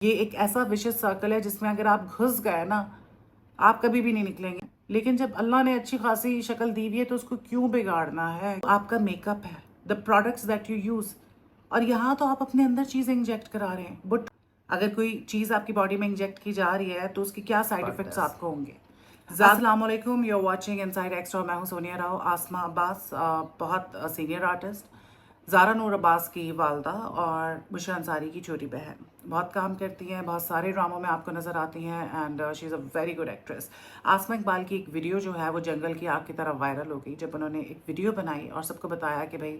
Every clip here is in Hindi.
ये एक ऐसा विशिष्ट सर्कल है जिसमें अगर आप घुस गए ना, आप कभी भी नहीं निकलेंगे। लेकिन जब अल्लाह ने अच्छी खासी शक्ल दी हुई है तो उसको क्यों बिगाड़ना है? आपका मेकअप है, the products that you use, और यहाँ तो आप अपने अंदर चीज़ें इंजेक्ट करा रहे हैं। बट अगर कोई चीज़ आपकी बॉडी में इंजेक्ट की जा रही है तो उसके क्या साइड इफेक्ट्स आपको होंगे? अस्सलाम वालेकुम, you are watching inside extra. मैं हूँ सोनिया राव। आसमा अब्बास बहुत सीनियर आर्टिस्ट, ज़ारा नूर अब्बास की वालदा और बुशरा अंसारी की छोटी बहन, बहुत काम करती हैं, बहुत सारे ड्रामों में आपको नज़र आती हैं and she is a very good actress. Asma Iqbal की एक वीडियो जो है वो जंगल की आग की तरह वायरल हो गई जब उन्होंने एक वीडियो बनाई और सबको बताया कि भाई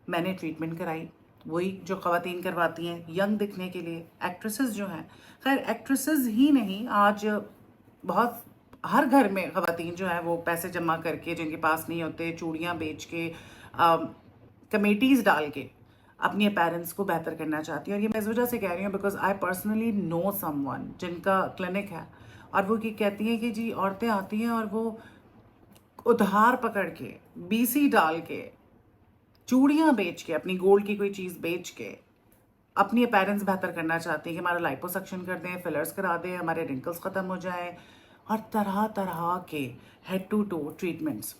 मैंने ट्रीटमेंट कराई, वही जो ख़वातीन करवाती हैं यंग दिखने के लिए। एक्ट्रेसेस जो हैं, खैर एक्ट्रेसेस ही नहीं, आज बहुत हर घर में ख़वातीन जो है वो पैसे जमा करके, जिनके पास नहीं होते, चूड़ियाँ बेच के, कमेटीज़ डाल के अपनी अपीयरेंस को बेहतर करना चाहती है। और ये मैं इस वजह से कह रही हूँ because I personally know someone जिनका क्लिनिक है और वो ये कहती हैं कि जी औरतें आती हैं और वो उधार पकड़ के, बीसी डाल के, चूड़ियाँ बेच के, अपनी गोल्ड की कोई चीज़ बेच के अपनी अपीयरेंस बेहतर करना चाहती हैं कि हमारा लाइपोसक्शन कर दें, फिलर्स करा दें, हमारे रिंकल्स ख़त्म हो जाएं और तरह तरह के हेड टू टो ट्रीटमेंट्स।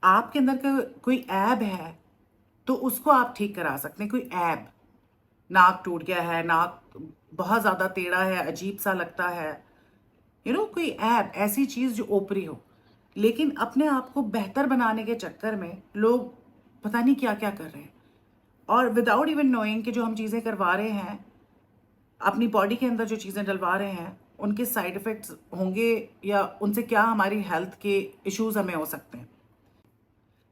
आपके अंदर का कोई ऐब है तो उसको आप ठीक करा सकते हैं। कोई ऐब, नाक टूट गया है, नाक बहुत ज़्यादा टेढ़ा है, अजीब सा लगता है, कोई ऐब, ऐसी चीज़ जो ओपरी हो। लेकिन अपने आप को बेहतर बनाने के चक्कर में लोग पता नहीं क्या क्या कर रहे हैं और विदाउट इवन नोइंग कि जो हम चीज़ें करवा रहे हैं, अपनी बॉडी के अंदर जो चीज़ें डलवा रहे हैं, उनके साइड इफ़ेक्ट्स होंगे या उनसे क्या हमारी हेल्थ के इश्यूज़ हमें हो सकते हैं।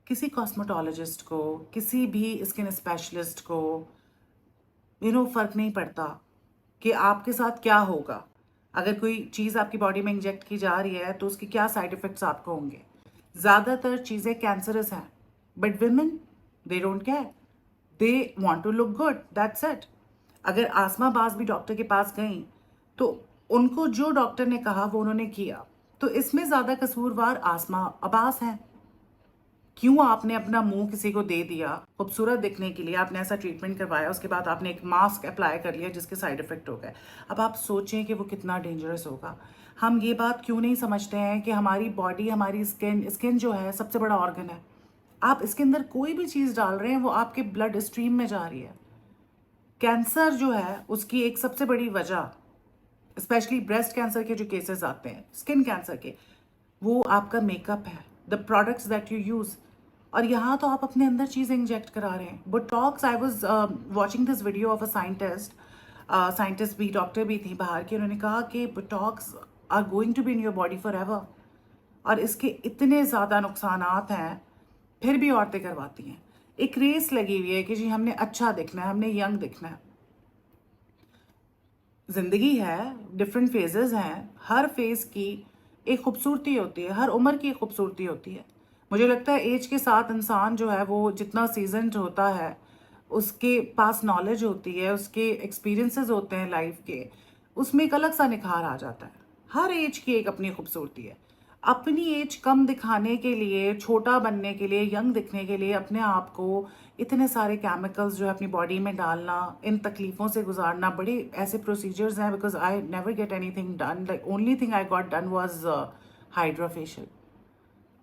किसी कॉस्मेटोलॉजिस्ट को, किसी भी स्किन स्पेशलिस्ट को फ़र्क नहीं पड़ता कि आपके साथ क्या होगा। अगर कोई चीज़ आपकी बॉडी में इंजेक्ट की जा रही है तो उसके क्या साइड इफ़ेक्ट्स आपको होंगे। ज़्यादातर चीज़ें कैंसरस हैं, but women they don't care, they want to look good, that's it. अगर आसमा बाज भी डॉक्टर के पास गई तो उनको जो डॉक्टर ने कहा वो उन्होंने किया, तो इसमें ज़्यादा कसूरवार आसमा अब्बास हैं। क्यों आपने अपना मुंह किसी को दे दिया खूबसूरत दिखने के लिए? आपने ऐसा ट्रीटमेंट करवाया, उसके बाद आपने एक मास्क अप्लाई कर लिया जिसके साइड इफेक्ट हो गए। अब आप सोचें कि वो कितना डेंजरस होगा। हम ये बात क्यों नहीं समझते हैं कि हमारी बॉडी, हमारी स्किन जो है सबसे बड़ा ऑर्गन है। आप इसके अंदर कोई भी चीज़ डाल रहे हैं वो आपके ब्लड स्ट्रीम में जा रही है। कैंसर जो है उसकी एक सबसे बड़ी वजह, स्पेशली ब्रेस्ट कैंसर के जो केसेस आते हैं, स्किन कैंसर के, वो आपका मेकअप है, the products that you use. और यहाँ तो आप अपने अंदर चीज़ें इंजेक्ट करा रहे हैं। Botox, I was watching this video of a scientist भी, डॉक्टर भी थी बाहर की, उन्होंने कहा कि Botox are going to be in your body forever और इसके इतने ज़्यादा नुकसानात हैं, फिर भी औरतें करवाती हैं। एक रेस लगी हुई है कि जी हमने अच्छा दिखना है, हमने यंग दिखना है। ज़िंदगी है, डिफरेंट फेजेस हैं, हर फेज़ की एक खूबसूरती होती है, हर उम्र की एक खूबसूरती होती है। मुझे लगता है एज के साथ इंसान जो है वो जितना सीजन्ड होता है, उसके पास नॉलेज होती है, उसके एक्सपीरियंसेस होते हैं लाइफ के, उसमें एक अलग सा निखार आ जाता है। हर एज की एक अपनी खूबसूरती है। अपनी एज कम दिखाने के लिए, छोटा बनने के लिए, यंग दिखने के लिए अपने आप को इतने सारे केमिकल्स जो है अपनी बॉडी में डालना, इन तकलीफ़ों से गुजारना, बड़े ऐसे प्रोसीजर्स हैं। Because I never get anything done, like only thing I got done was hydra facial.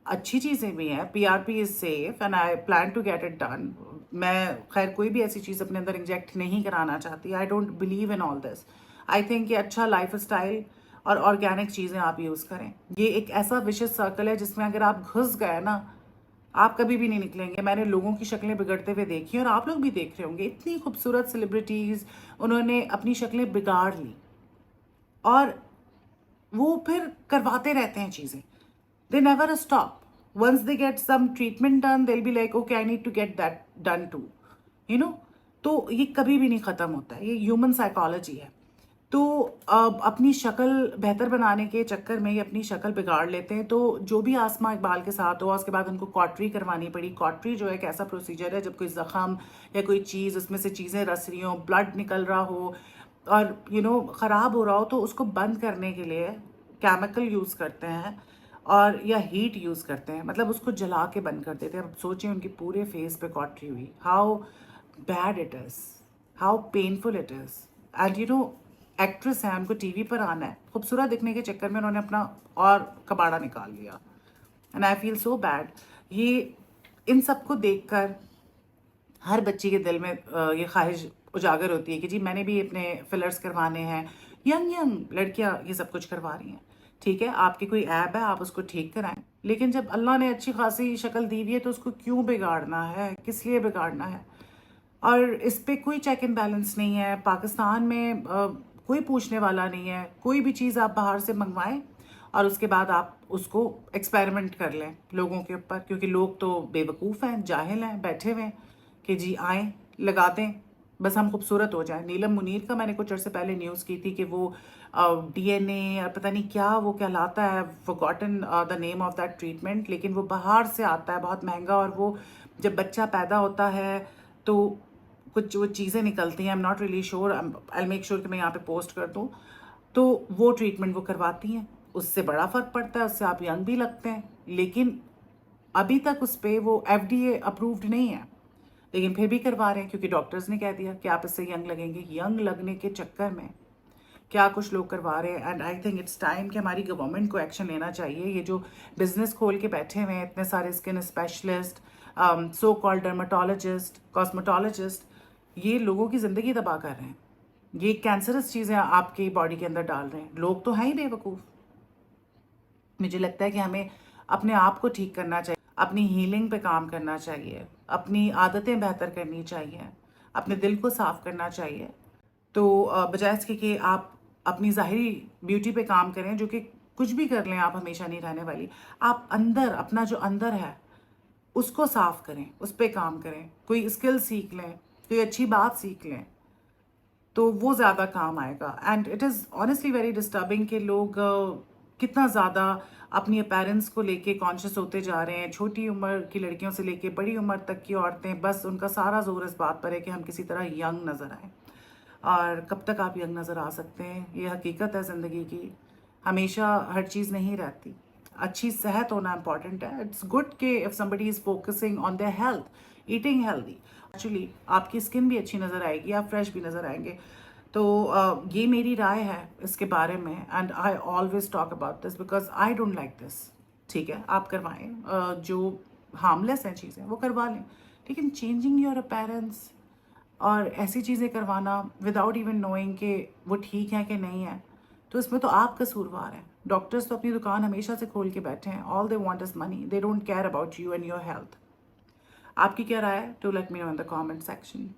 अच्छी चीज़ें भी हैं, PRP is safe and I plan to get it done. मैं खैर कोई भी ऐसी चीज़ अपने अंदर इंजेक्ट नहीं कराना चाहती। I don't believe in all this. I think कि अच्छा लाइफ स्टाइल और ऑर्गेनिक चीज़ें आप यूज़ करें। ये एक ऐसा विशिष्ट सर्कल है जिसमें अगर आप घुस गए ना, आप कभी भी नहीं निकलेंगे। मैंने लोगों की शक्लें बिगड़ते हुए देखी और आप लोग भी देख रहे होंगे। इतनी खूबसूरत सेलिब्रिटीज़, उन्होंने अपनी शक्लें बिगाड़ ली और वो फिर करवाते रहते हैं चीज़ें। They never stop. Once they get some treatment done, they'll be like, okay, I need to get that done too. You know? तो ये कभी भी नहीं ख़त्म होता है। ये ह्यूमन साइकोलॉजी है। तो अपनी शक्ल बेहतर बनाने के चक्कर में ये अपनी शक्ल बिगाड़ लेते हैं। तो जो भी आसमा इकबाल के साथ हुआ, उसके बाद उनको कॉटरी करवानी पड़ी। कॉटरी जो है एक ऐसा प्रोसीजर है जब कोई ज़ख़म या कोई चीज़, उसमें से चीज़ें रस रही हों, ब्लड निकल रहा हो और ख़राब हो रहा हो, तो उसको बंद करने के लिए केमिकल यूज़ करते हैं और या हीट यूज़ करते हैं, मतलब उसको जला के बंद कर देते हैं। अब सोचिए उनके पूरे फेस पे कॉटरी हुई, how bad it is, how painful it is. And actress है, उनको टीवी पर आना है, खूबसूरत दिखने के चक्कर में उन्होंने अपना और कबाड़ा निकाल लिया। And I feel so bad. ये इन सबको देखकर हर बच्ची के दिल में ये ख्वाहिश उजागर होती है कि जी मैंने भी अपने फिलर्स करवाने हैं। यंग यंग लड़कियां ये सब कुछ करवा रही हैं। ठीक है, आपकी कोई ऐब है, आप उसको ठीक कराएं, लेकिन जब अल्लाह ने अच्छी खासी शक्ल दी हुई है तो उसको क्यों बिगाड़ना है, किस लिए बिगाड़ना है? और इस पे कोई चेक एंड बैलेंस नहीं है। पाकिस्तान में कोई पूछने वाला नहीं है। कोई भी चीज़ आप बाहर से मंगवाएं और उसके बाद आप उसको एक्सपेरिमेंट कर लें लोगों के ऊपर, क्योंकि लोग तो बेवकूफ़ हैं, जाहिल हैं, बैठे हुए हैं कि जी आएँ लगा दें, बस हम खूबसूरत हो जाएं। नीलम मुनीर का मैंने कुछ अर्से पहले न्यूज़ की थी कि वो डीएनए और पता नहीं क्या वो कहलाता है, forgotten the name of that treatment, लेकिन वो बाहर से आता है बहुत महंगा, और वो जब बच्चा पैदा होता है तो कुछ वो चीज़ें निकलती हैं। I am not really sure, I make sure कि मैं यहाँ पे पोस्ट कर दूँ। तो वो ट्रीटमेंट वो करवाती हैं, उससे बड़ा फ़र्क पड़ता है, उससे आप यंग भी लगते हैं, लेकिन अभी तक उस पर वो FDA अप्रूव्ड नहीं है, लेकिन फिर भी करवा रहे हैं क्योंकि डॉक्टर्स ने कह दिया कि आप इससे यंग लगेंगे। यंग लगने के चक्कर में क्या कुछ लोग करवा रहे हैं। And I think it's time कि हमारी गवर्नमेंट को एक्शन लेना चाहिए। ये जो बिजनेस खोल के बैठे हुए हैं इतने सारे skin specialist, so called dermatologist, cosmetologist, ये लोगों की ज़िंदगी तबाह कर रहे हैं। ये कैंसरस चीज़ें आपकी बॉडी के अंदर डाल रहे हैं। लोग तो हैं ही बेवकूफ़। मुझे लगता है कि हमें अपने आप को ठीक करना चाहिए, अपनी हीलिंग पे काम करना चाहिए, अपनी आदतें बेहतर करनी चाहिए, अपने दिल को साफ करना चाहिए। तो बजाय इसके कि आप अपनी ज़ाहिरी ब्यूटी पे काम करें, जो कि कुछ भी कर लें आप हमेशा नहीं रहने वाली। आप अंदर अपना जो अंदर है उसको साफ करें, उस पर काम करें, कोई स्किल सीख लें, कोई अच्छी बात सीख लें, तो वो ज़्यादा काम आएगा। And it is honestly very disturbing कि लोग कितना ज़्यादा अपनी अपीयरेंस को लेके कॉन्शियस होते जा रहे हैं। छोटी उम्र की लड़कियों से लेके बड़ी उम्र तक की औरतें, बस उनका सारा जोर इस बात पर है कि हम किसी तरह यंग नज़र आएँ। और कब तक आप यंग नज़र आ सकते हैं? ये हकीकत है ज़िंदगी की, हमेशा हर चीज़ नहीं रहती। अच्छी सेहत होना इंपॉर्टेंट है। इट्स गुड कि if somebody is focusing on their health, eating healthy, actually आपकी स्किन भी अच्छी नज़र आएगी, आप फ्रेश भी नज़र आएंगे। तो ये मेरी राय है इसके बारे में। And I always talk about this because I don't like this. ठीक है, आप करवाएं, जो हार्मलेस हैं चीज़ें वो करवा लें, लेकिन चेंजिंग योर अपीयरेंस और ऐसी चीज़ें करवाना विदाउट इवन नोइंग कि वो ठीक है कि नहीं है, तो इसमें तो आप कसूरवार हैं। डॉक्टर्स तो अपनी दुकान हमेशा से खोल के बैठे हैं। All they want is money, they don't care about you and your health. आपकी क्या राय है? Do let me know in the comment section.